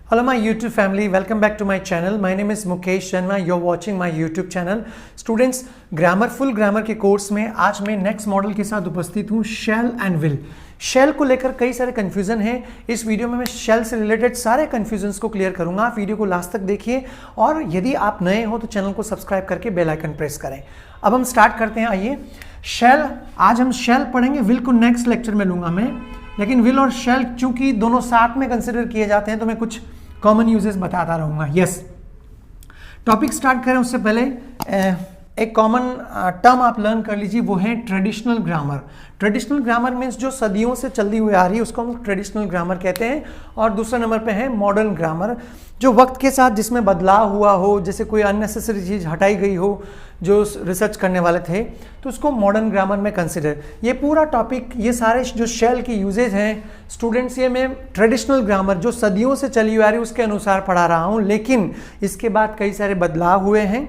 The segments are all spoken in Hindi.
Hello my YouTube family, welcome back to my channel. My name is Mukesh Sharma. You're watching my YouTube channel. Students, grammar full grammar के कोर्स में आज मैं नेक्स्ट मॉडल के साथ उपस्थित हूँ, शेल एंड विल। शेल को लेकर कई सारे कन्फ्यूजन हैं। इस वीडियो में मैं शेल से रिलेटेड सारे कन्फ्यूजन्स को क्लियर करूंगा। आप वीडियो को लास्ट तक देखिए और यदि आप नए हो तो चैनल को सब्सक्राइब करके बेल आइकन प्रेस करें। अब हम स्टार्ट करते हैं। आइए, शेल, आज हम शेल पढ़ेंगे, विल को नेक्स्ट लेक्चर में लूंगा मैं, लेकिन विल और शेल चूंकि दोनों साथ में कंसिडर किए जाते हैं तो मैं कुछ कॉमन यूजेस बताता रहूंगा। यस, टॉपिक स्टार्ट करें उससे पहले एक कॉमन टर्म आप लर्न कर लीजिए, वो है traditional grammar. Traditional grammar means जो सदियों से चलती हुई आ रही है उसको हम ट्रेडिशनल ग्रामर कहते हैं। और दूसरा नंबर पे है मॉडर्न ग्रामर, जो वक्त के साथ जिसमें बदलाव हुआ हो, जैसे कोई अननेसेसरी चीज़ हटाई गई हो जो रिसर्च करने वाले थे, तो उसको मॉडर्न ग्रामर में कंसिडर। ये पूरा टॉपिक, ये सारे जो शेल की यूजेज हैं स्टूडेंट्स, ये मैं ट्रेडिशनल ग्रामर जो सदियों से चली हुई आ रही है उसके अनुसार पढ़ा रहा हूँ, लेकिन इसके बाद कई सारे बदलाव हुए हैं।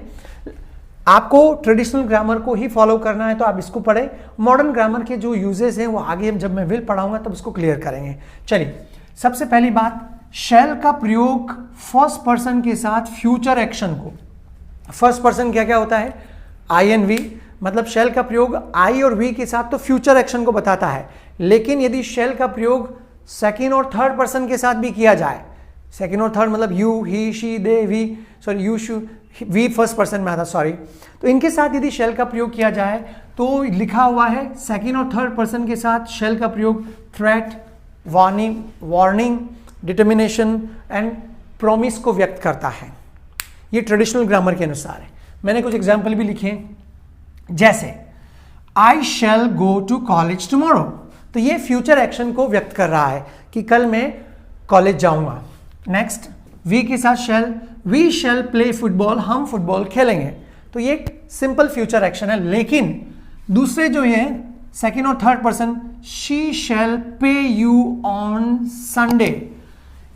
आपको ट्रेडिशनल ग्रामर को ही फॉलो करना है तो आप इसको पढ़ें। मॉडर्न ग्रामर के जो यूजेस हैं वो आगे जब मैं विल पढ़ाऊंगा तब उसको क्लियर करेंगे। चलिए, सबसे पहली बात, शेल का प्रयोग फर्स्ट पर्सन के साथ फ्यूचर एक्शन को, फर्स्ट पर्सन क्या क्या होता है, आई एंड वी, मतलब शेल का प्रयोग आई और वी के साथ तो फ्यूचर एक्शन को बताता है, लेकिन यदि शेल का प्रयोग सेकेंड और थर्ड पर्सन के साथ भी किया जाए, सेकेंड और थर्ड मतलब you, he, she, they, we, sorry you, shoe, we first person में आता, सॉरी, तो इनके साथ यदि शेल का प्रयोग किया जाए तो लिखा हुआ है सेकेंड और थर्ड पर्सन के साथ शेल का प्रयोग threat, warning, determination and promise को व्यक्त करता है। ये ट्रेडिशनल ग्रामर के अनुसार है। मैंने कुछ एग्जाम्पल भी लिखे, जैसे आई शैल गो टू कॉलेज टुमारो, तो ये फ्यूचर एक्शन को व्यक्त कर रहा है कि कल मैं कॉलेज जाऊंगा। नेक्स्ट, वी के साथ शैल, वी शैल प्ले फुटबॉल, हम फुटबॉल खेलेंगे, तो ये सिंपल फ्यूचर एक्शन है। लेकिन दूसरे जो है सेकेंड और third person, she shall pay you on Sunday,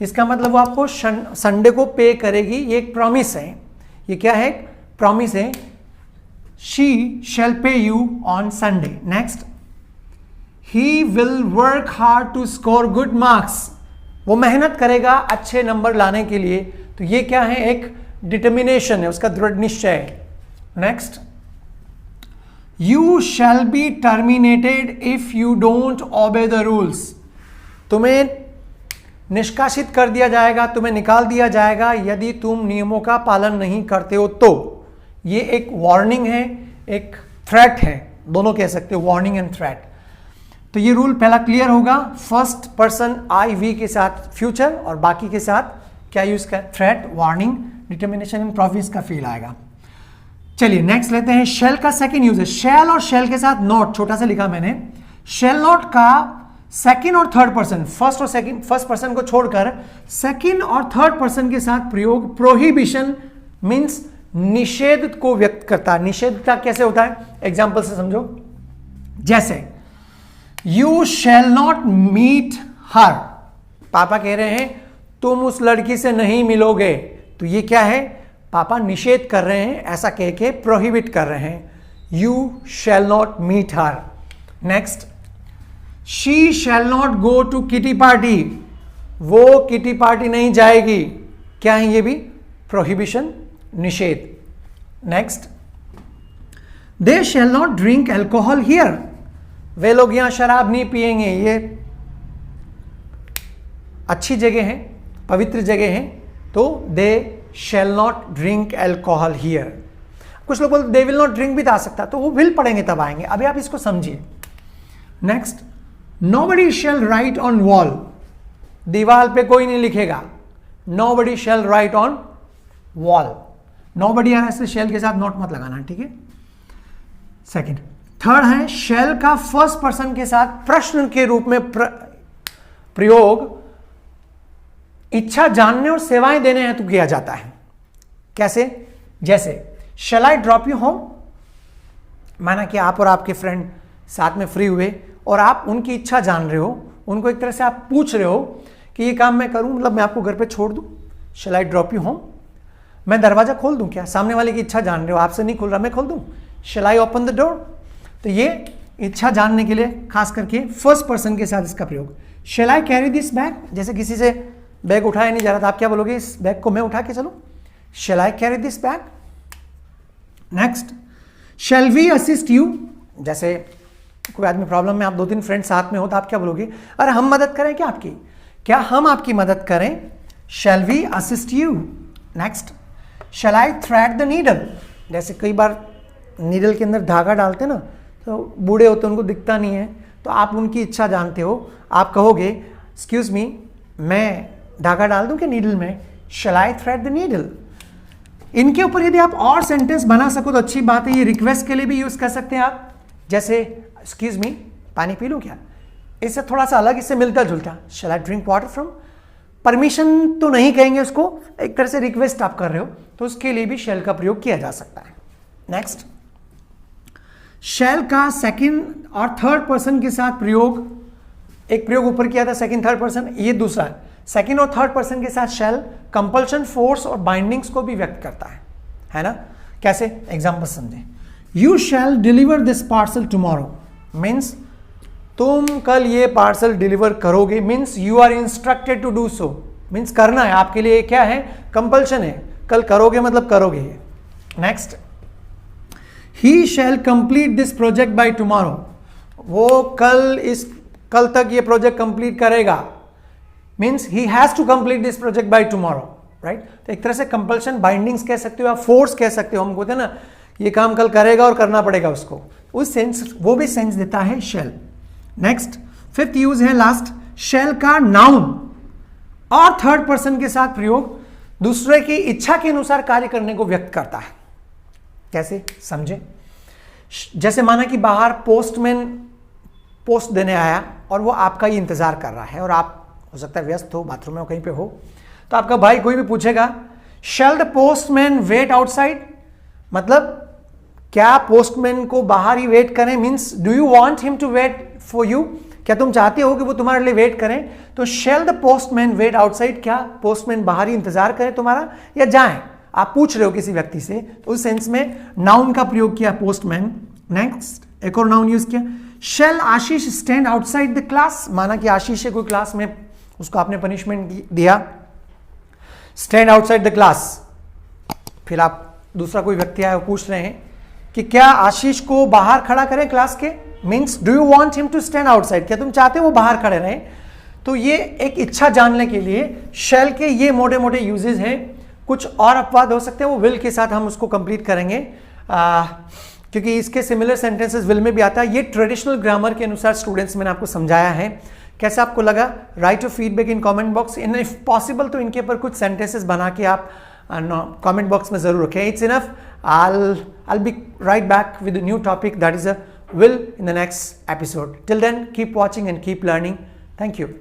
इसका मतलब वो आपको संडे को पे करेगी, ये एक प्रॉमिस है। ये क्या है, प्रॉमिस है, she shall pay you on Sunday. Next, he will work hard to score good marks, वो मेहनत करेगा अच्छे नंबर लाने के लिए, तो ये क्या है, एक डिटर्मिनेशन है, उसका दृढ़ निश्चय है। Next, you shall be terminated if you don't obey the rules, तुम्हें निष्कासित कर दिया जाएगा, तुम्हें निकाल दिया जाएगा यदि तुम नियमों का पालन नहीं करते हो। तो ये एक वार्निंग है, एक थ्रेट है, दोनों कह सकते हो, वार्निंग एंड थ्रेट। तो ये रूल पहला क्लियर होगा, फर्स्ट पर्सन आई वी के साथ फ्यूचर और बाकी के साथ क्या यूज कर, threat, warning, determination and promise का फील आएगा। चलिए नेक्स्ट लेते हैं, शेल का सेकंड यूज है, शेल और शेल के साथ नॉट, छोटा सा लिखा मैंने, शेल नॉट का सेकंड और थर्ड पर्सन, फर्स्ट और सेकंड, फर्स्ट पर्सन को छोड़कर सेकंड और थर्ड पर्सन के साथ प्रयोग प्रोहिबिशन मींस निषेध को व्यक्त करता है। निषेध का कैसे होता है, एग्जांपल से समझो, जैसे you shall not meet her, पापा कह रहे हैं तुम उस लड़की से नहीं मिलोगे, तो ये क्या है, पापा निषेध कर रहे हैं, ऐसा कह के प्रोहिबिट कर रहे हैं, you shall not meet her. Next, she shall not go to kitty party, वो किटी पार्टी नहीं जाएगी, क्या है ये भी प्रोहिबिशन, निषेध। Next, they shall not drink alcohol here, वे लोग यहां शराब नहीं पिएंगे, ये अच्छी जगह है, पवित्र जगह है, तो they shall not drink alcohol here. कुछ लोग बोलते दे विल नॉट ड्रिंक भी आ सकता, तो वो विल पढ़ेंगे तब आएंगे, अभी आप इसको समझिए। Next, nobody shall write on wall, दीवार पे कोई नहीं लिखेगा, nobody shall write on wall, nobody आने से शैल के साथ नॉट मत लगाना, ठीक है। सेकंड, थर्ड है, शैल का फर्स्ट पर्सन के साथ प्रश्न के रूप में प्रयोग इच्छा जानने और सेवाएं देने हेतु किया जाता है। कैसे, जैसे शैल आई ड्रॉप यू होम, माना कि आप और आपके फ्रेंड साथ में फ्री हुए और आप उनकी इच्छा जान रहे हो, उनको एक तरह से आप पूछ रहे हो कि ये काम मैं करूं, मतलब मैं आपको घर पे छोड़ दूं, शैल आई ड्रॉप यू होम, मैं दरवाजा खोल दूं क्या, सामने वाले की इच्छा जान रहे हो, आपसे नहीं खुल रहा, मैं खोल दूं, शैल आई ओपन द डोर, तो ये इच्छा जानने के लिए खास करके फर्स्ट पर्सन के साथ इसका प्रयोग। शैल आई कैरी दिस बैग, जैसे किसी से बैग उठाया नहीं जा रहा था, आप क्या बोलोगे, इस बैग को मैं उठा के चलूं, shall I carry this bag. Next, shall we assist you, जैसे कोई आदमी प्रॉब्लम में, आप 2-3 फ्रेंड साथ में हो तो आप क्या बोलोगे, अरे हम मदद करें क्या आपकी, क्या हम आपकी मदद करें, shall we assist you. Next, shall I thread the needle, जैसे कई बार नीडल के अंदर धागा डालते ना, तो बूढ़े होते उनको दिखता नहीं है, तो आप उनकी इच्छा जानते हो, आप कहोगे एक्सक्यूज मी, मैं धागा डाल दूं क्या नीडल में, शैल आई थ्रेड द नीडल। इनके ऊपर यदि आप और सेंटेंस बना सको तो अच्छी बात है, ये रिक्वेस्ट के लिए भी यूज कर सकते हैं आप, जैसे एक्सक्यूज मी, पानी पी लूं क्या, इससे थोड़ा सा अलग, इससे मिलता जुलता, shall I drink water from, permission तो नहीं कहेंगे उसको, एक तरह से रिक्वेस्ट आप कर रहे हो, तो उसके लिए भी शैल का प्रयोग किया जा सकता है। नेक्स्ट, शैल का सेकंड और थर्ड पर्सन के साथ प्रयोग, एक प्रयोग ऊपर किया था सेकंड थर्ड पर्सन, ये दूसरा है। सेकंड और थर्ड पर्सन के साथ शैल कंपल्शन, फोर्स और बाइंडिंग्स को भी व्यक्त करता है ना। कैसे, एग्जांपल समझें, you shall deliver this parcel tomorrow, means तुम कल ये पार्सल डिलीवर करोगे, means you are instructed to do so, means करना है, आपके लिए क्या है, कंपल्शन है, कल करोगे मतलब करोगे। Next, he shall complete this project by tomorrow, वो कल तक ये प्रोजेक्ट कंप्लीट करेगा, means he has to complete this project by tomorrow, right. तो एक तरह से कंपल्शन, बाइंडिंग्स कह सकते हो या फोर्स कह सकते हो, हम बोलते हैं ना ये काम कल करेगा और करना पड़ेगा उसको, उस सेंस, वो भी सेंस देता है शैल। नेक्स्ट, फिफ्थ यूज है लास्ट, शैल का नाउन और थर्ड पर्सन के साथ प्रयोग दूसरे की इच्छा के अनुसार कार्य करने को व्यक्त करता है। कैसे, समझे, जैसे माना कि बाहर पोस्टमैन पोस्ट देने आया और वो आपका ही इंतजार कर रहा है, और आप हो सकता है व्यस्त हो, बाथरूम में हो, कहीं पे हो, तो आपका भाई कोई भी पूछेगा shall the postman wait outside, मतलब क्या पोस्टमैन को बाहर ही वेट करें, means do you want him to wait for you, क्या तुम चाहते हो कि वो तुम्हारे लिए वेट करें, तो शैल द पोस्टमैन वेट आउटसाइड, क्या पोस्टमैन बाहर ही इंतजार करें तुम्हारा या जाएं, आप पूछ रहे हो किसी व्यक्ति से, तो उस सेंस में नाउन का प्रयोग किया पोस्टमैन। नेक्स्ट, एक और नाउन यूज किया, शैल आशीष स्टैंड आउटसाइड द क्लास, माना कि आशीष है कोई क्लास में, उसको आपने पनिशमेंट दिया, स्टैंड आउटसाइड द क्लास, फिर आप दूसरा कोई व्यक्ति आया, पूछ रहे हैं कि क्या आशीष को बाहर खड़ा करें क्लास के, means do you want him to stand outside, क्या तुम चाहते हो वो बाहर खड़े रहें। तो ये एक इच्छा जानने के लिए शैल के ये मोटे मोटे यूजेज हैं, कुछ और अपवाद हो सकते हैं, वो विल के साथ हम उसको कंप्लीट करेंगे, क्योंकि इसके सिमिलर सेंटेंसेस विल में भी आता है। ये ट्रेडिशनल ग्रामर के अनुसार स्टूडेंट्स मैंने आपको समझाया है, कैसा आपको लगा, right your feedback in comment box, in if possible तो इनके ऊपर कुछ सेंटेंसेस बना के आप कमेंट बॉक्स में जरूर रखें। It's enough, I'll be right back with a new topic, that is a will, in the next episode. Till then, keep watching and keep learning. Thank you.